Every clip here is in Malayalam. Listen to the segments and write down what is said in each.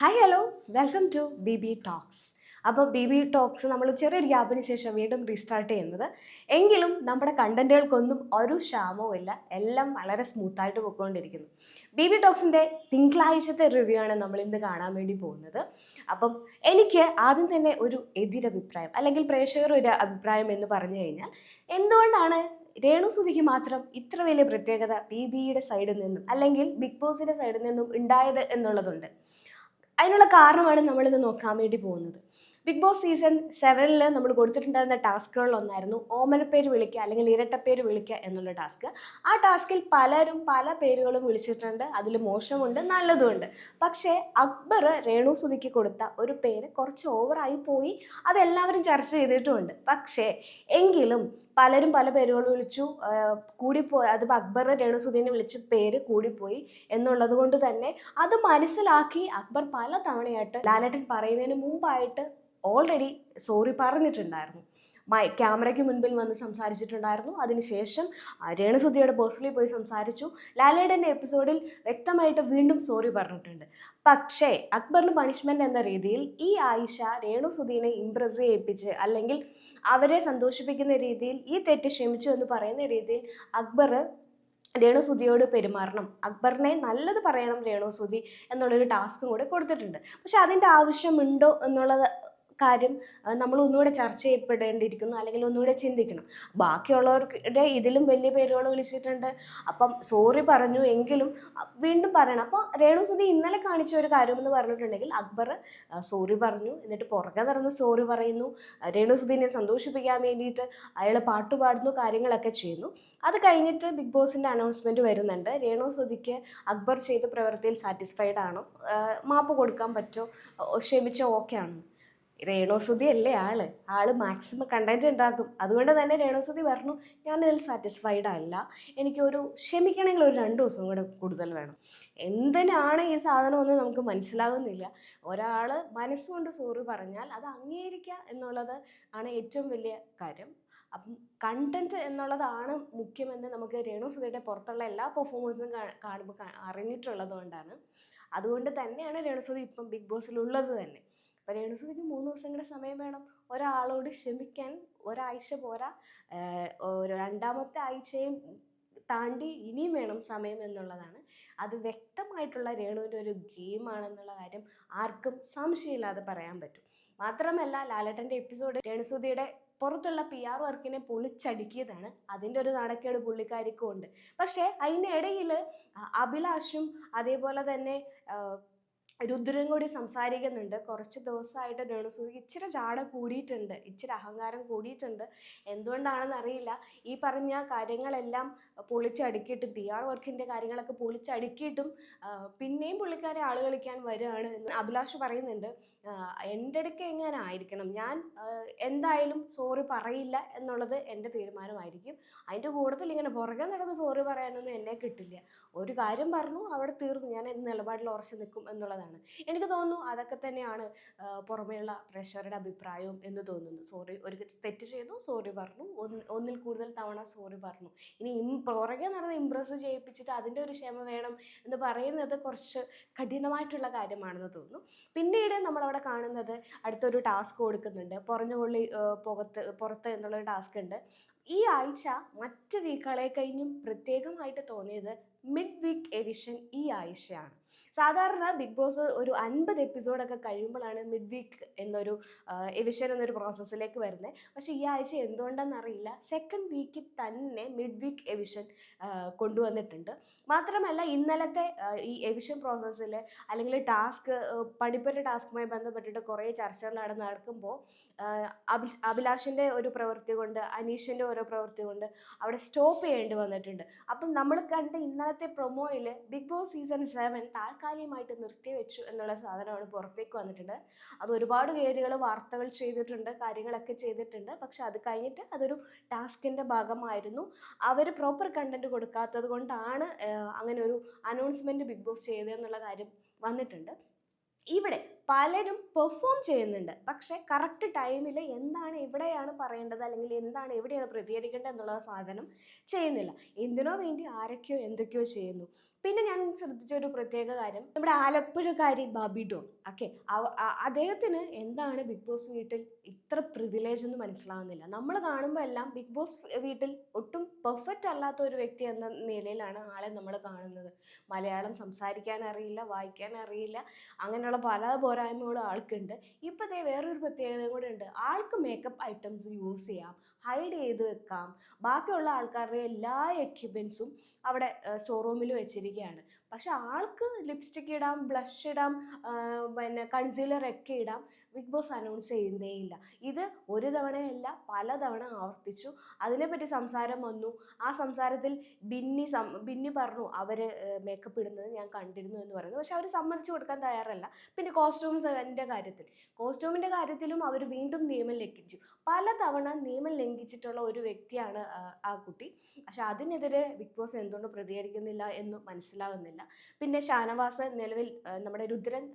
Hi hello welcome to B B talks. അപ്പോൾ ബി ബി ടോക്സ് നമ്മൾ ചെറിയൊരു ഗ്യാപ്പിന് ശേഷം വീണ്ടും റീസ്റ്റാർട്ട് ചെയ്യുന്നത്. എങ്കിലും നമ്മുടെ കണ്ടന്റുകൾക്കൊന്നും ഒരു ക്ഷാമവും ഇല്ല, എല്ലാം വളരെ സ്മൂത്തായിട്ട് പോയിക്കൊണ്ടിരിക്കുന്നു. ബി ബി ടോക്സിൻ്റെ തിങ്കളാഴ്ചത്തെ റിവ്യൂ ആണ് നമ്മൾ ഇന്ന് കാണാൻ വേണ്ടി പോകുന്നത്. അപ്പം എനിക്ക് ആദ്യം തന്നെ ഒരു എതിരഭിപ്രായം അല്ലെങ്കിൽ പ്രേക്ഷകർ ഒരു അഭിപ്രായം എന്ന് പറഞ്ഞു കഴിഞ്ഞാൽ, എന്തുകൊണ്ടാണ് രേണുസുതിക്ക് മാത്രം ഇത്ര വലിയ പ്രത്യേകത ബി ബിയുടെ സൈഡിൽ നിന്നും അല്ലെങ്കിൽ ബിഗ് ബോസിൻ്റെ സൈഡിൽ നിന്നും ഉണ്ടായത് എന്നുള്ളതുണ്ട്. അതിനുള്ള കാരണമാണ് നമ്മളിന്ന് നോക്കാൻ വേണ്ടി പോകുന്നത്. ബിഗ് ബോസ് സീസൺ 7 നമ്മൾ കൊടുത്തിട്ടുണ്ടായിരുന്ന ടാസ്കുകളിലൊന്നായിരുന്നു ഓമനപ്പേര് വിളിക്കുക അല്ലെങ്കിൽ ഇരട്ടപ്പേര് വിളിക്കുക എന്നുള്ള ടാസ്ക്. ആ ടാസ്കിൽ പലരും പല പേരുകളും വിളിച്ചിട്ടുണ്ട്. അതിൽ മോശമുണ്ട്, നല്ലതുമുണ്ട്. പക്ഷേ അക്ബർ രേണുസുതിക്ക് കൊടുത്ത ഒരു പേര് കുറച്ച് ഓവറായി പോയി, അതെല്ലാവരും ചർച്ച ചെയ്തിട്ടുമുണ്ട്. പക്ഷേ എങ്കിലും പലരും പല പേരുകൾ വിളിച്ചു, കൂടിപ്പോയി. അത് അക്ബർ രേണുസുതിനെ വിളിച്ച പേര് കൂടിപ്പോയി എന്നുള്ളത് കൊണ്ട് തന്നെ അത് മനസ്സിലാക്കി അക്ബർ പല തവണയായിട്ട് ലാലേട്ടൻ പറയുന്നതിന് മുമ്പായിട്ട് ഓൾറെഡി സോറി പറഞ്ഞിട്ടുണ്ടായിരുന്നു. ക്യാമറയ്ക്ക് മുൻപിൽ വന്ന് സംസാരിച്ചിട്ടുണ്ടായിരുന്നു. അതിനുശേഷം രേണുസുതിയുടെ പേഴ്സണലി പോയി സംസാരിച്ചു. ലാലേട്ടൻ്റെ എപ്പിസോഡിൽ വ്യക്തമായിട്ട് വീണ്ടും സോറി പറഞ്ഞിട്ടുണ്ട്. പക്ഷേ അക്ബറിന് പണിഷ്മെന്റ് എന്ന രീതിയിൽ ഈ ആയിഷ രേണുസുതിനെ ഇംപ്രസ് ചെയ്യിപ്പിച്ച് അല്ലെങ്കിൽ അവരെ സന്തോഷിപ്പിക്കുന്ന രീതിയിൽ ഈ തെറ്റ് ക്ഷമിച്ചു എന്ന് പറയുന്ന രീതിയിൽ അക്ബർ രേണുസുതിയോട് പെരുമാറണം, അക്ബറിനെ നല്ലത് പറയണം രേണുസുതി എന്നുള്ളൊരു ടാസ്കും കൂടെ കൊടുത്തിട്ടുണ്ട്. പക്ഷെ അതിൻ്റെ ആവശ്യമുണ്ടോ എന്നുള്ളത് കാര്യം നമ്മൾ ഒന്നുകൂടെ ചർച്ച ചെയ്യപ്പെടേണ്ടിയിരിക്കുന്നു, അല്ലെങ്കിൽ ഒന്നുകൂടെ ചിന്തിക്കണം. ബാക്കിയുള്ളവരുടെ ഇതിലും വലിയ പേരുകൾ വിളിച്ചിട്ടുണ്ട്. അപ്പം സോറി പറഞ്ഞു എങ്കിലും വീണ്ടും പറയണം. അപ്പോൾ രേണുസുതി ഇന്നലെ കാണിച്ച ഒരു കാര്യം എന്ന് പറഞ്ഞിട്ടുണ്ടെങ്കിൽ അക്ബർ സോറി പറഞ്ഞു, എന്നിട്ട് പുറകെ നടന്ന് സോറി പറയുന്നു, രേണുസുതിനെ സന്തോഷിപ്പിക്കാൻ വേണ്ടിയിട്ട് അയാൾ പാട്ടുപാടുന്നു, കാര്യങ്ങളൊക്കെ ചെയ്യുന്നു. അത് കഴിഞ്ഞിട്ട് ബിഗ് ബോസിൻ്റെ അനൗൺസ്മെൻറ്റ് വരുന്നുണ്ട്. രേണുസുതിക്ക് അക്ബർ ചെയ്ത പ്രവൃത്തിയിൽ സാറ്റിസ്ഫൈഡ് ആണോ, മാപ്പ് കൊടുക്കാൻ പറ്റുമോ, ക്ഷമിച്ചോ, ഓക്കെ ആണോ? രേണുസുതി അല്ലേ ആള് മാക്സിമം കണ്ടന്റ് ഉണ്ടാക്കും. അതുകൊണ്ട് തന്നെ രേണുസുതി പറഞ്ഞു, ഞാനിതിൽ സാറ്റിസ്ഫൈഡ് അല്ല, എനിക്കൊരു ക്ഷമിക്കണമെങ്കിൽ ഒരു 2 ദിവസം കൂടെ കൂടുതൽ വേണം. എന്തിനാണ് ഈ സാധനമൊന്നും നമുക്ക് മനസ്സിലാകുന്നില്ല. ഒരാൾ മനസ്സുകൊണ്ട് സോറി പറഞ്ഞാൽ അത് അംഗീകരിക്കുക എന്നുള്ളത് ആണ് ഏറ്റവും വലിയ കാര്യം. അപ്പം കണ്ടന്റ് എന്നുള്ളതാണ് മുഖ്യമെന്ന് നമുക്ക് രേണുസുതിയുടെ പുറത്തുള്ള എല്ലാ പെർഫോമൻസും കാണുമ്പോൾ അറിഞ്ഞിട്ടുള്ളത് കൊണ്ടാണ്. അതുകൊണ്ട് തന്നെയാണ് രേണുസുതി ഇപ്പം ബിഗ് ബോസിലുള്ളത് തന്നെ. അപ്പോൾ രേണുസുതിക്ക് 3 ദിവസം കൂടെ സമയം വേണം ഒരാളോട് ക്ഷമിക്കാൻ. ഒരാഴ്ച പോരാ, രണ്ടാമത്തെ ആഴ്ചയും താണ്ടി ഇനിയും വേണം സമയം എന്നുള്ളതാണ്. അത് വ്യക്തമായിട്ടുള്ള രേണുവിൻ്റെ ഒരു ഗെയിമാണെന്നുള്ള കാര്യം ആർക്കും സംശയമില്ലാതെ പറയാൻ പറ്റും. മാത്രമല്ല ലാലേട്ടൻ്റെ എപ്പിസോഡ് രേണുസുതിയുടെ പുറത്തുള്ള PR വർക്കിനെ പൊളിച്ചടുക്കിയതാണ്. അതിൻ്റെ ഒരു നാണക്കേട് പുള്ളിക്കാരിക്കും ഉണ്ട്. പക്ഷേ അതിനിടയിൽ അഭിലാഷും അതേപോലെ തന്നെ രുദ്രൻ കൂടി സംസാരിക്കുന്നുണ്ട്. കുറച്ച് ദിവസമായിട്ട് രേണുസുതിക്ക് ഇച്ചിരി ജാട കൂടിയിട്ടുണ്ട്, ഇച്ചിരി അഹങ്കാരം കൂടിയിട്ടുണ്ട്. എന്തുകൊണ്ടാണെന്ന് അറിയില്ല. ഈ പറഞ്ഞ കാര്യങ്ങളെല്ലാം പൊളിച്ചടുക്കിയിട്ടും PR വർക്കിൻ്റെ കാര്യങ്ങളൊക്കെ പൊളിച്ചടുക്കിയിട്ടും പിന്നെയും പുള്ളിക്കാരെ ആള് കളിക്കാൻ വരികയാണ് എന്ന് അഭിലാഷ് പറയുന്നുണ്ട്. എൻ്റെ അടുക്ക് എങ്ങനെ ആയിരിക്കണം, ഞാൻ എന്തായാലും സോറി പറയില്ല എന്നുള്ളത് എൻ്റെ തീരുമാനമായിരിക്കും. അതിൻ്റെ കൂട്ടത്തിൽ ഇങ്ങനെ പുറകെ നടന്ന് സോറി പറയാനൊന്നും എന്നെ കിട്ടില്ല. ഒരു കാര്യം പറഞ്ഞു, അവിടെ തീർന്നു, ഞാൻ എൻ്റെ നിലപാടിൽ ഉറച്ചു നിൽക്കും എന്നുള്ളതാണ്. എനിക്ക് തോന്നുന്നു അതൊക്കെ തന്നെയാണ് പുറമേയുള്ള പ്രേക്ഷകരുടെ അഭിപ്രായവും എന്ന് തോന്നുന്നു. സോറി, ഒരു തെറ്റ് ചെയ്തു, സോറി പറഞ്ഞു, ഒന്നിൽ കൂടുതൽ തവണ സോറി പറഞ്ഞു. ഇനി പുറകെ നടന്ന് ഇംപ്രസ് ചെയ്യിപ്പിച്ചിട്ട് അതിൻ്റെ ഒരു ക്ഷമ വേണം എന്ന് പറയുന്നത് കുറച്ച് കഠിനമായിട്ടുള്ള കാര്യമാണെന്ന് തോന്നുന്നു. പിന്നീട് നമ്മളവിടെ കാണുന്നത് അടുത്തൊരു ടാസ്ക് കൊടുക്കുന്നുണ്ട്, പുറഞ്ഞുകൊള്ളി പുറത്ത് എന്നുള്ളൊരു ടാസ്ക് ഉണ്ട്. ഈ ആഴ്ച മറ്റ് വീക്കുകളെ കഴിഞ്ഞും പ്രത്യേകമായിട്ട് തോന്നിയത് മിഡ് വീക്ക് എഡിഷൻ ഈ ആഴ്ചയാണ്. സാധാരണ ബിഗ് ബോസ് ഒരു 50 എപ്പിസോഡൊക്കെ കഴിയുമ്പോഴാണ് മിഡ് വീക്ക് എന്നൊരു എവിഷൻ എന്നൊരു പ്രോസസ്സിലേക്ക് വരുന്നത്. പക്ഷേ ഈ ആഴ്ച എന്തുകൊണ്ടെന്നറിയില്ല, സെക്കൻഡ് വീക്കിൽ തന്നെ മിഡ് വീക്ക് എവിഷൻ കൊണ്ടുവന്നിട്ടുണ്ട്. മാത്രമല്ല ഇന്നലത്തെ ഈ എവിഷൻ പ്രോസസ്സിൽ അല്ലെങ്കിൽ ടാസ്ക് പണിപ്പുര ടാസ്കുമായി ബന്ധപ്പെട്ടിട്ട് കുറേ ചർച്ചകൾ നടക്കുമ്പോൾ അഭിലാഷിൻ്റെ ഒരു പ്രവൃത്തി കൊണ്ട്, അനീഷിൻ്റെ ഓരോ പ്രവൃത്തി കൊണ്ട് അവിടെ സ്റ്റോപ്പ് ചെയ്യേണ്ടി വന്നിട്ടുണ്ട്. അപ്പം നമ്മൾ കണ്ട ഇന്നലത്തെ പ്രൊമോയിൽ ബിഗ് ബോസ് സീസൺ 7 താൽക്കാലികമായിട്ട് നിർത്തിവെച്ചു എന്നുള്ള സാധനമാണ് പുറത്തേക്ക് വന്നിട്ടുണ്ട്. അത് ഒരുപാട് പേരുകൾ വാർത്തകൾ ചെയ്തിട്ടുണ്ട്, കാര്യങ്ങളൊക്കെ ചെയ്തിട്ടുണ്ട്. പക്ഷെ അത് കഴിഞ്ഞിട്ട് അതൊരു ടാസ്കിൻ്റെ ഭാഗമായിരുന്നു. അവർ പ്രോപ്പർ കണ്ടന്റ് കൊടുക്കാത്തത് കൊണ്ടാണ് അങ്ങനെ ഒരു അനൗൺസ്മെൻറ്റ് ബിഗ് ബോസ് ചെയ്തതെന്നുള്ള കാര്യം വന്നിട്ടുണ്ട്. ഇവിടെ പലരും പെർഫോം ചെയ്യുന്നുണ്ട്, പക്ഷെ കറക്റ്റ് ടൈമിൽ എന്താണ് എവിടെയാണ് പറയേണ്ടത് അല്ലെങ്കിൽ എന്താണ് എവിടെയാണ് പ്രതികരിക്കേണ്ടത് എന്നുള്ള സാധനം ചെയ്യുന്നില്ല. എന്തിനോ വേണ്ടി ആരൊക്കെയോ എന്തൊക്കെയോ ചെയ്യുന്നു. പിന്നെ ഞാൻ ശ്രദ്ധിച്ച ഒരു പ്രത്യേക കാര്യം, നമ്മുടെ ആലപ്പുഴക്കാരി ബാബി ഡോൾ. ഓക്കെ, അദ്ദേഹത്തിന് എന്താണ് ബിഗ് ബോസ് വീട്ടിൽ ഇത്ര പ്രിവിലേജ് എന്ന് മനസ്സിലാവുന്നില്ല. നമ്മൾ കാണുമ്പോൾ എല്ലാം ബിഗ് ബോസ് വീട്ടിൽ ഒട്ടും പെർഫെക്റ്റ് അല്ലാത്ത ഒരു വ്യക്തി എന്ന നിലയിലാണ് ആളെ നമ്മൾ കാണുന്നത്. മലയാളം സംസാരിക്കാൻ അറിയില്ല, വായിക്കാൻ അറിയില്ല, അങ്ങനെയുള്ള പല പോരായ്മകളും ആൾക്കുണ്ട്. ഇപ്പോൾ ദേ വേറൊരു പ്രത്യേകത കൂടെ ഉണ്ട്, ആൾക്ക് മേക്കപ്പ് ഐറ്റംസ് യൂസ് ചെയ്യാം, ഹൈഡ് ചെയ്ത് വെക്കാം. ബാക്കിയുള്ള ആൾക്കാരുടെ എല്ലാ എക്യുപ്മെൻസും അവിടെ സ്റ്റോർ റൂമിൽ വെച്ചിരിക്കുകയാണ്. പക്ഷെ ആൾക്ക് ലിപ്സ്റ്റിക് ഇടാം, ബ്ലഷ് ഇടാം, പിന്നെ കൺസീലറൊക്കെ ഇടാം. ബിഗ് ബോസ് അനൗൺസ് ചെയ്യുന്നേ ഇല്ല. ഇത് ഒരു തവണയല്ല പലതവണ ആവർത്തിച്ചു. അതിനെപ്പറ്റി സംസാരം വന്നു. ആ സംസാരത്തിൽ ബിന്നി പറഞ്ഞു അവർ മേക്കപ്പ് ഇടുന്നത് ഞാൻ കണ്ടിരുന്നു എന്ന് പറയുന്നു. പക്ഷെ അവർ സമ്മതിച്ചു കൊടുക്കാൻ തയ്യാറല്ല. പിന്നെ കോസ്റ്റ്യൂമിൻ്റെ കാര്യത്തിലും അവർ വീണ്ടും നിയമം ലംഘിച്ചു. പലതവണ നിയമം ലംഘിച്ചിട്ടുള്ള ഒരു വ്യക്തിയാണ് ആ കുട്ടി. പക്ഷെ അതിനെതിരെ ബിഗ് ബോസ് എന്തുകൊണ്ട് പ്രതികരിക്കുന്നില്ല എന്ന് മനസ്സിലാകുന്നില്ല. പിന്നെ ഷാനവാസ് നിലവിൽ നമ്മുടെ രുദ്രൻ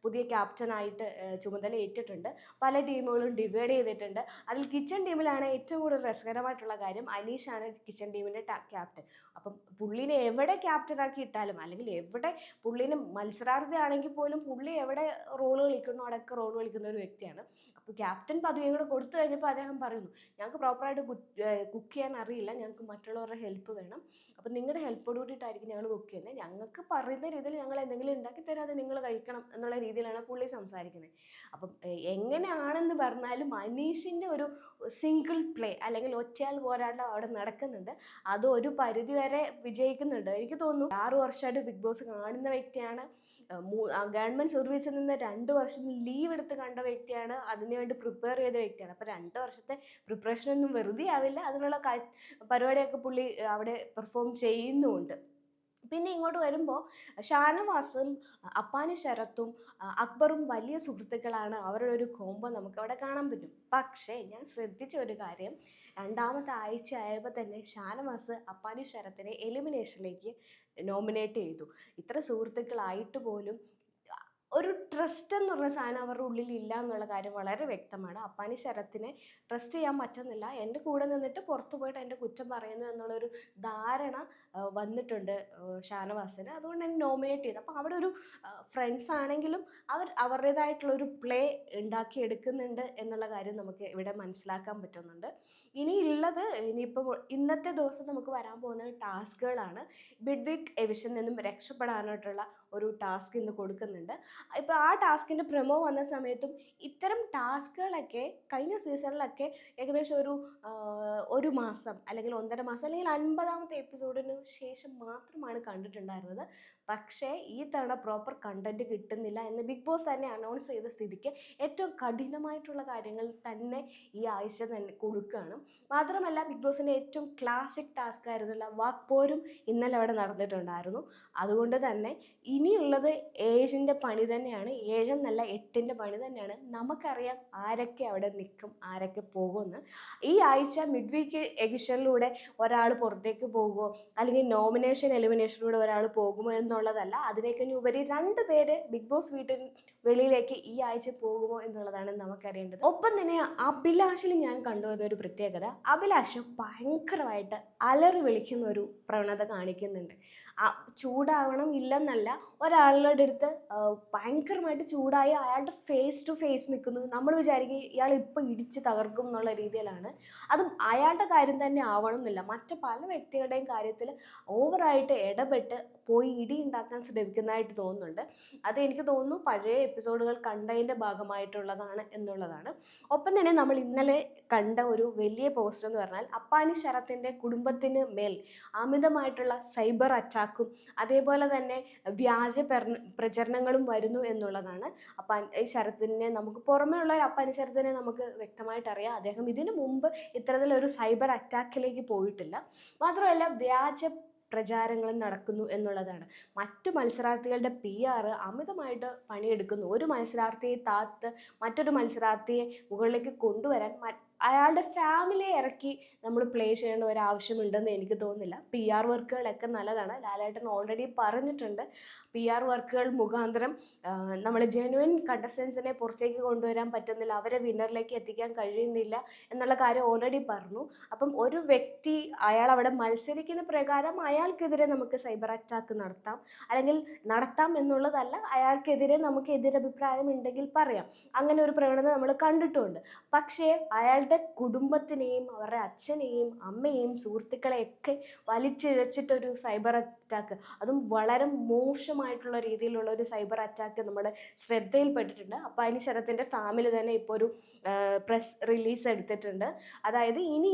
പുതിയ ക്യാപ്റ്റനായിട്ട് ചുമതല ഏറ്റിട്ടുണ്ട്. പല ടീമുകളും ഡിവൈഡ് ചെയ്തിട്ടുണ്ട്. അതിൽ കിച്ചൺ ടീമിലാണ് ഏറ്റവും കൂടുതൽ രസകരമായിട്ടുള്ള കാര്യം, അനീഷാണ് കിച്ചൺ ടീമിൻ്റെ ക്യാപ്റ്റൻ. അപ്പം പുള്ളിനെ എവിടെ ക്യാപ്റ്റനാക്കി ഇട്ടാലും, അല്ലെങ്കിൽ എവിടെ പുള്ളിന് മത്സരാർത്ഥിയാണെങ്കിൽ പോലും പുള്ളി എവിടെ റോള് കളിക്കുന്നു അവിടെയൊക്കെ റോള് കളിക്കുന്ന ഒരു വ്യക്തിയാണ്. അപ്പോൾ ക്യാപ്റ്റൻ പദവിയും കൂടെ കൊടുത്തു കഴിഞ്ഞപ്പോൾ അദ്ദേഹം പറയുന്നു, ഞങ്ങൾക്ക് പ്രോപ്പറായിട്ട് കുക്ക് ചെയ്യാൻ അറിയില്ല, ഞങ്ങൾക്ക് മറ്റുള്ളവരുടെ ഹെൽപ്പ് വേണം, അപ്പം നിങ്ങളുടെ ഹെൽപ്പോട് കൂടിയിട്ടായിരിക്കും ഞങ്ങൾ കുക്ക് ചെയ്യുന്നത്, ഞങ്ങൾക്ക് പറയുന്ന രീതിയിൽ ഞങ്ങൾ എന്തെങ്കിലും ഉണ്ടാക്കി തരാതെ നിങ്ങൾ കഴിക്കണം എന്നുള്ള രീതിയിലാണ് പുള്ളി സംസാരിക്കുന്നത്. അപ്പം എങ്ങനെയാണെന്ന് പറഞ്ഞാലും അനീഷിൻ്റെ ഒരു സിംഗിൾ പ്ലേ അല്ലെങ്കിൽ ഒറ്റയാൾ പോരാട്ടം അവിടെ നടക്കുന്നുണ്ട്. അത് ഒരു പരിധി വരെ വിജയിക്കുന്നുണ്ട്. എനിക്ക് തോന്നുന്നു 6 വർഷമായിട്ട് ബിഗ് ബോസ് കാണുന്ന വ്യക്തിയാണ്. ഗവൺമെൻറ് സർവീസിൽ നിന്ന് 2 വർഷം ലീവ് എടുത്ത് കണ്ട വ്യക്തിയാണ്. അതിനുവേണ്ടി പ്രിപ്പയർ ചെയ്ത വ്യക്തിയാണ്. അപ്പോൾ 2 വർഷത്തെ പ്രിപ്പറേഷനൊന്നും വെറുതെ ആവില്ല. അതിനുള്ള പരിപാടിയൊക്കെ പുള്ളി അവിടെ പെർഫോം ചെയ്യുന്നുമുണ്ട്. പിന്നെ ഇങ്ങോട്ട് വരുമ്പോൾ ഷാനവാസും അപ്പാനി ശരത്തും അക്ബറും വലിയ സുഹൃത്തുക്കളാണ്. അവരുടെ ഒരു കോംബോ നമുക്ക് അവിടെ കാണാൻ പറ്റും. പക്ഷേ ഞാൻ ശ്രദ്ധിച്ച ഒരു കാര്യം, 2ാമത്തെ ആഴ്ച ആയപ്പോൾ തന്നെ ഷാനവാസ് അപ്പാനി ശരത്തിനെ എലിമിനേഷനിലേക്ക് നോമിനേറ്റ് ചെയ്തു. ഇത്ര സുഹൃത്തുക്കളായിട്ട് പോലും ഒരു ട്രസ്റ്റ് എന്ന് പറഞ്ഞ സാധനം അവരുടെ ഉള്ളിൽ ഇല്ല എന്നുള്ള കാര്യം വളരെ വ്യക്തമാണ്. അപ്പാനി ശരത്തിനെ ട്രസ്റ്റ് ചെയ്യാൻ പറ്റുന്നില്ല. എൻ്റെ കൂടെ നിന്നിട്ട് പുറത്തു പോയിട്ട് എൻ്റെ കുറ്റം പറയുന്നു എന്നുള്ളൊരു ധാരണ വന്നിട്ടുണ്ട് ഷാനവാസിന്. അതുകൊണ്ട് തന്നെ നോമിനേറ്റ് ചെയ്തു. അപ്പോൾ അവിടെ ഒരു ഫ്രണ്ട്സ് ആണെങ്കിലും അവരുടേതായിട്ടുള്ളൊരു പ്ലേ ഉണ്ടാക്കിയെടുക്കുന്നുണ്ട് എന്നുള്ള കാര്യം നമുക്ക് ഇവിടെ മനസ്സിലാക്കാൻ പറ്റുന്നുണ്ട്. ഇനിയിപ്പോൾ ഇന്നത്തെ ദിവസം നമുക്ക് വരാൻ പോകുന്ന ടാസ്കുകളാണ്. ബിഗ് എവിഷനിൽ നിന്നും രക്ഷപ്പെടാനായിട്ടുള്ള ഒരു ടാസ്ക് ഇന്ന് കൊടുക്കുന്നുണ്ട്. ഇപ്പോൾ ആ ടാസ്കിൻ്റെ പ്രൊമോ വന്ന സമയത്തും ഇത്തരം ടാസ്കുകളൊക്കെ കഴിഞ്ഞ സീസണിലൊക്കെ ഏകദേശം ഒരു മാസം അല്ലെങ്കിൽ 1.5 മാസം അല്ലെങ്കിൽ 50ാമത്തെ എപ്പിസോഡിന് ശേഷം മാത്രമാണ് കണ്ടിട്ടുണ്ടായിരുന്നത്. പക്ഷേ ഈ തവണ പ്രോപ്പർ കണ്ടൻറ്റ് കിട്ടുന്നില്ല എന്ന് ബിഗ് ബോസ് തന്നെ അനൗൺസ് ചെയ്ത സ്ഥിതിക്ക് ഏറ്റവും കഠിനമായിട്ടുള്ള കാര്യങ്ങൾ തന്നെ ഈ ആഴ്ച തന്നെ കൊടുക്കുകയാണ്. മാത്രമല്ല ബിഗ് ബോസിൻ്റെ ഏറ്റവും ക്ലാസിക് ടാസ്ക് ആയിരുന്നില്ല വാക്പോരും ഇന്നലെ അവിടെ നടന്നിട്ടുണ്ടായിരുന്നു. അതുകൊണ്ട് തന്നെ ഇനിയുള്ളത് 7ൻ്റെ പണി തന്നെയാണ്. 7 എന്നല്ല 8ൻ്റെ പണി തന്നെയാണ്. നമുക്കറിയാം ആരൊക്കെ അവിടെ നിൽക്കും, ആരൊക്കെ പോകുമെന്ന്. ഈ ആഴ്ച മിഡ് വീക്ക് എഡിഷനിലൂടെ ഒരാൾ പുറത്തേക്ക് പോകുമോ അല്ലെങ്കിൽ നോമിനേഷൻ എലിമിനേഷനിലൂടെ ഒരാൾ പോകുമോ എന്നുള്ളതല്ല, അതിനേക്കഞ്ഞ് ഉപരി 2 പേര് ബിഗ് ബോസ് വീട്ടിൽ വെളിയിലേക്ക് ഈ ആഴ്ച പോകുമോ എന്നുള്ളതാണ് നമുക്കറിയേണ്ടത്. ഒപ്പം തന്നെ അഭിലാഷിൽ ഞാൻ കണ്ടുവന്ന ഒരു പ്രത്യേകത, അഭിലാഷ് ഭയങ്കരമായിട്ട് അലറി വിളിക്കുന്ന ഒരു പ്രവണത കാണിക്കുന്നുണ്ട്. ചൂടാവണം ഇല്ലെന്നല്ല, ഒരാളുടെ അടുത്ത് ഭയങ്കരമായിട്ട് ചൂടായി അയാളുടെ ഫേസ് ടു ഫേസ് നിൽക്കുന്നു. നമ്മൾ വിചാരിക്കും ഇയാൾ ഇപ്പോൾ ഇടിച്ച് തകർക്കും എന്നുള്ള രീതിയിലാണ്. അതും അയാളുടെ കാര്യം തന്നെ ആവണം എന്നില്ല, മറ്റ് പല വ്യക്തികളുടെയും കാര്യത്തിൽ ഓവറായിട്ട് ഇടപെട്ട് പോയി ഇടി ഉണ്ടാക്കാൻ ശ്രമിക്കുന്നതായിട്ട് തോന്നുന്നുണ്ട്. അത് എനിക്ക് തോന്നുന്നു പഴയ എപ്പിസോഡുകൾ കണ്ടതിൻ്റെ ഭാഗമായിട്ടുള്ളതാണ് എന്നുള്ളതാണ്. ഒപ്പം തന്നെ നമ്മൾ ഇന്നലെ കണ്ട ഒരു വലിയ പോസ്റ്റ് എന്ന് പറഞ്ഞാൽ അപ്പാനി ശരത്തിൻ്റെ കുടുംബത്തിന് മേൽ അമിതമായിട്ടുള്ള സൈബർ അറ്റാക്കും അതേപോലെ തന്നെ വ്യാജ പ്രചരണങ്ങളും വരുന്നു എന്നുള്ളതാണ്. ഈ ശരത്തിനെ നമുക്ക് പുറമേ ഉള്ള അപ്പാനി ശരത്തിനെ നമുക്ക് വ്യക്തമായിട്ട് അറിയാം, അദ്ദേഹം ഇതിനു മുമ്പ് ഇത്തരത്തിലൊരു സൈബർ അറ്റാക്കിലേക്ക് പോയിട്ടില്ല. മാത്രമല്ല വ്യാജ പ്രചാരങ്ങളും നടക്കുന്നു എന്നുള്ളതാണ്. മറ്റു മത്സരാർത്ഥികളുടെ PR അമിതമായിട്ട് പണിയെടുക്കുന്നു. ഒരു മത്സരാർത്ഥിയെ താത്ത് മറ്റൊരു മത്സരാർത്ഥിയെ മുകളിലേക്ക് കൊണ്ടുവരാൻ അയാളുടെ ഫാമിലിയെ ഇറക്കി നമ്മൾ പ്ലേ ചെയ്യേണ്ട ഒരു ആവശ്യമുണ്ടെന്ന് എനിക്ക് തോന്നുന്നില്ല. PR വർക്കുകളൊക്കെ നല്ലതാണ്. ലാലേട്ടൻ ഓൾറെഡി പറഞ്ഞിട്ടുണ്ട്, PR വർക്കുകൾ മുഖാന്തരം നമ്മൾ ജെനുവിൻ കണ്ടസ്റ്റൻസിനെ പുറത്തേക്ക് കൊണ്ടുവരാൻ പറ്റുന്നില്ല, അവരെ വിന്നറിലേക്ക് എത്തിക്കാൻ കഴിയുന്നില്ല എന്നുള്ള കാര്യം ഓൾറെഡി പറഞ്ഞു. അപ്പം ഒരു വ്യക്തി അയാൾ അവിടെ മത്സരിക്കുന്ന പ്രകാരം അയാൾക്കെതിരെ നമുക്ക് സൈബർ അറ്റാക്ക് നടത്താം, അല്ലെങ്കിൽ നടത്താം എന്നുള്ളതല്ല, അയാൾക്കെതിരെ നമുക്ക് എതിരഭിപ്രായം ഉണ്ടെങ്കിൽ പറയാം. അങ്ങനെ ഒരു പ്രവണത നമ്മൾ കണ്ടിട്ടുണ്ട്. പക്ഷേ അയാളുടെ കുടുംബത്തിനെയും അവരുടെ അച്ഛനെയും അമ്മയെയും സുഹൃത്തുക്കളെയൊക്കെ വലിച്ചിഴച്ചിട്ടൊരു സൈബർ അറ്റാക്ക്, അതും വളരെ മോശമായിട്ടുള്ള രീതിയിലുള്ള ഒരു സൈബർ അറ്റാക്ക് നമ്മുടെ ശ്രദ്ധയിൽപ്പെട്ടിട്ടുണ്ട്. അപ്പോൾ അതിന് ശരത്തിൻ്റെ ഫാമിലി തന്നെ ഇപ്പോൾ ഒരു പ്രസ് റിലീസ് എടുത്തിട്ടുണ്ട്. അതായത് ഇനി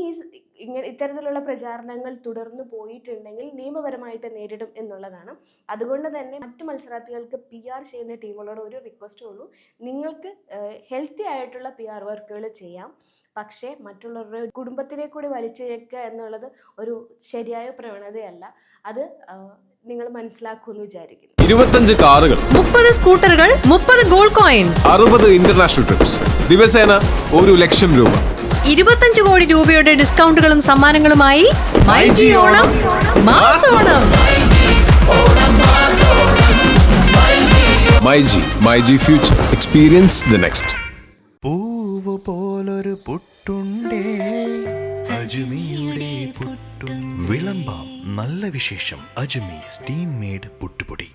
ഇത്തരത്തിലുള്ള പ്രചാരണങ്ങൾ തുടർന്ന് പോയിട്ടുണ്ടെങ്കിൽ നിയമപരമായിട്ട് നേരിടും എന്നുള്ളതാണ്. അതുകൊണ്ട് തന്നെ മറ്റു മത്സരാർത്ഥികൾക്ക് PR ചെയ്യുന്ന ടീമുകളോട് ഒരു റിക്വസ്റ്റേ ഉള്ളൂ, നിങ്ങൾക്ക് ഹെൽത്തി ആയിട്ടുള്ള PR വർക്കുകൾ ചെയ്യാം, പക്ഷേ മറ്റുള്ളവരുടെ കുടുംബത്തിനെ കൂടി വലിച്ചിഴക്കുക എന്നുള്ളത് ഒരു ശരിയായ പ്രവണതയല്ല. അത് നിങ്ങൾ മനസ്സിലാക്കുമെന്ന് വിചാരിക്കുന്നു. 25 കാറുകൾ, 30 സ്കൂട്ടറുകൾ, 30 ഗോൾഡ് കോയിൻസ്, 60 ഇന്റർനാഷണൽ ട്രിപ്സ്, ദിവസേന 1 ലക്ഷം രൂപ, 25 കോടി രൂപയുടെ ഡിസ്കൗണ്ടുകളും സമ്മാനങ്ങളുമായി myG Onam mass Onam. MyG future, experience the next. പൂവ് പോലൊരു പുട്ടുണ്ടേ അജ്മിയുടെ പുട്ടും. വിളമ്പാം നല്ല വിശേഷം. അജ്മി സ്റ്റീം മെയ്ഡ് പുട്ടുപൊടി.